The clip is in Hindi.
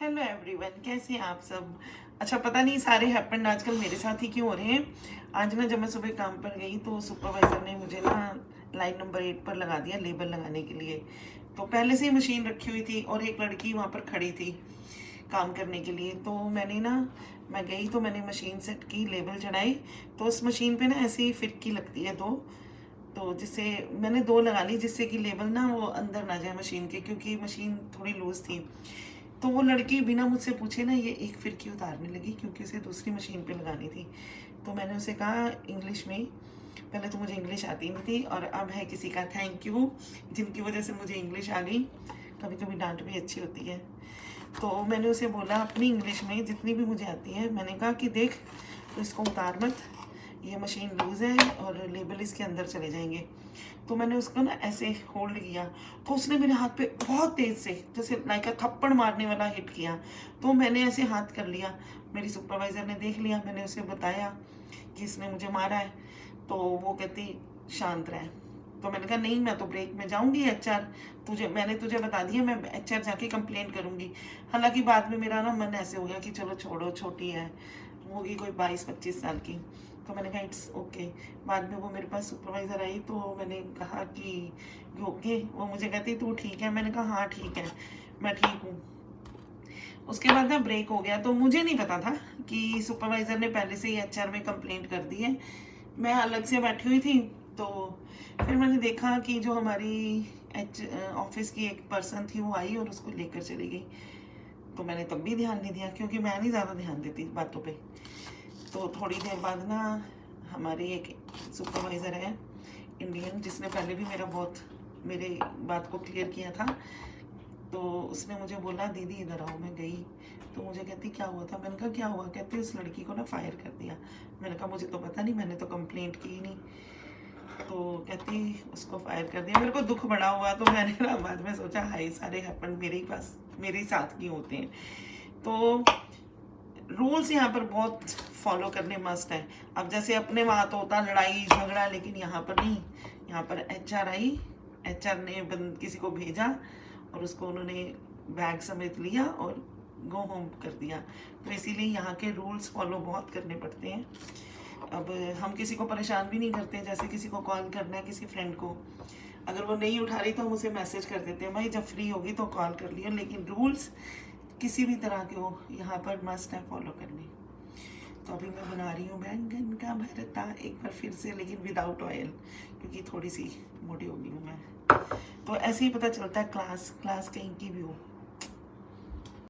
हेलो एवरीवन, कैसे हैं आप सब। अच्छा, पता नहीं सारे हैपन आजकल मेरे साथ ही क्यों हो रहे हैं। आज ना जब मैं सुबह काम पर गई तो सुपरवाइज़र ने मुझे ना लाइन नंबर 8 पर लगा दिया लेबल लगाने के लिए। तो पहले से ही मशीन रखी हुई थी और एक लड़की वहाँ पर खड़ी थी काम करने के लिए। तो मैं गई तो मैंने मशीन सेट की, लेबल चढ़ाई। तो उस मशीन पे ना ऐसी फिरकी लगती है दो, तो जिससे मैंने दो लगा ली जिससे कि लेबल ना वो अंदर ना जाए मशीन के, क्योंकि मशीन थोड़ी लूज थी। तो वो लड़की बिना मुझसे पूछे ना ये एक फिरकी उतारने लगी, क्योंकि उसे दूसरी मशीन पे लगानी थी। तो मैंने उसे कहा इंग्लिश में, पहले तो मुझे इंग्लिश आती नहीं थी और अब है किसी का थैंक यू जिनकी वजह से मुझे इंग्लिश आ गई। कभी कभी डांट भी अच्छी होती है। तो मैंने उसे बोला अपनी इंग्लिश में जितनी भी मुझे आती है, मैंने कहा कि देख तो इसको उतार मत, ये मशीन लूज है और लेबल इसके अंदर चले जाएंगे। तो मैंने उसको ना ऐसे होल्ड किया, तो उसने मेरे हाथ पे बहुत तेज से जैसे लाइक थप्पड़ मारने वाला हिट किया। तो मैंने ऐसे हाथ कर लिया। मेरी सुपरवाइजर ने देख लिया, मैंने उसे बताया कि इसने मुझे मारा है। तो वो कहती शांत रहे। तो मैंने कहा नहीं, मैं तो ब्रेक में जाऊंगी एचआर, मैंने तुझे बता दिया, मैं एचआर जाके कंप्लेंट करूंगी। हालांकि बाद में मेरा ना मन ऐसे हो गया कि चलो छोड़ो, छोटी है, होगी कोई 22-25 साल की। तो मैंने कहा इट्स ओके। बाद में वो मेरे पास सुपरवाइज़र आई तो मैंने कहा कि ओके। वो मुझे कहती तू ठीक है, मैंने कहा हाँ ठीक है, मैं ठीक हूँ। उसके बाद ना ब्रेक हो गया, तो मुझे नहीं पता था कि सुपरवाइज़र ने पहले से ही एचआर में कंप्लेंट कर दी है। मैं अलग से बैठी हुई थी। तो फिर मैंने देखा कि जो हमारी ऑफिस की एक पर्सन थी वो आई और उसको लेकर चली गई। तो मैंने तब भी ध्यान नहीं दिया, क्योंकि मैं नहीं ज़्यादा ध्यान देती बातों पे। तो थोड़ी देर बाद ना हमारी एक सुपरवाइज़र है इंडियन, जिसने पहले भी मेरे बात को क्लियर किया था। तो उसने मुझे बोला दीदी इधर आओ। मैं गई तो मुझे कहती क्या हुआ था। मैंने कहा क्या हुआ। कहती उस लड़की को ना फायर कर दिया। मैंने कहा मुझे तो पता नहीं, मैंने तो कंप्लेंट की ही नहीं। तो कहती उसको फायर कर दिया। मेरे को दुख बड़ा हुआ, तो मैंने ना बाद में सोचा हाय सारे हैपन मेरे ही साथ क्यों होते हैं। तो रूल्स यहाँ पर बहुत फॉलो करने मस्ट है। अब जैसे अपने वहाँ तो होता लड़ाई झगड़ा, लेकिन यहाँ पर नहीं। यहाँ पर एचआर आई, एचआर ने किसी को भेजा और उसको उन्होंने बैग समेत लिया और गो होम कर दिया। तो इसीलिए यहाँ के रूल्स फॉलो बहुत करने पड़ते हैं। अब हम किसी को परेशान भी नहीं करते, जैसे किसी को कॉल करना है किसी फ्रेंड को, अगर वो नहीं उठा रही तो हम उसे मैसेज कर देते हैं भाई जब फ्री होगी तो कॉल कर लियो। लेकिन रूल्स किसी भी तरह के हो यहाँ पर मस्ट है फॉलो करने। तो अभी मैं बना रही हूँ बैंगन का भरता एक बार फिर से, लेकिन विदाउट ऑयल, क्योंकि थोड़ी सी मोटी हो गई हूँ मैं। तो ऐसे ही पता चलता है क्लास कहीं की भी हो।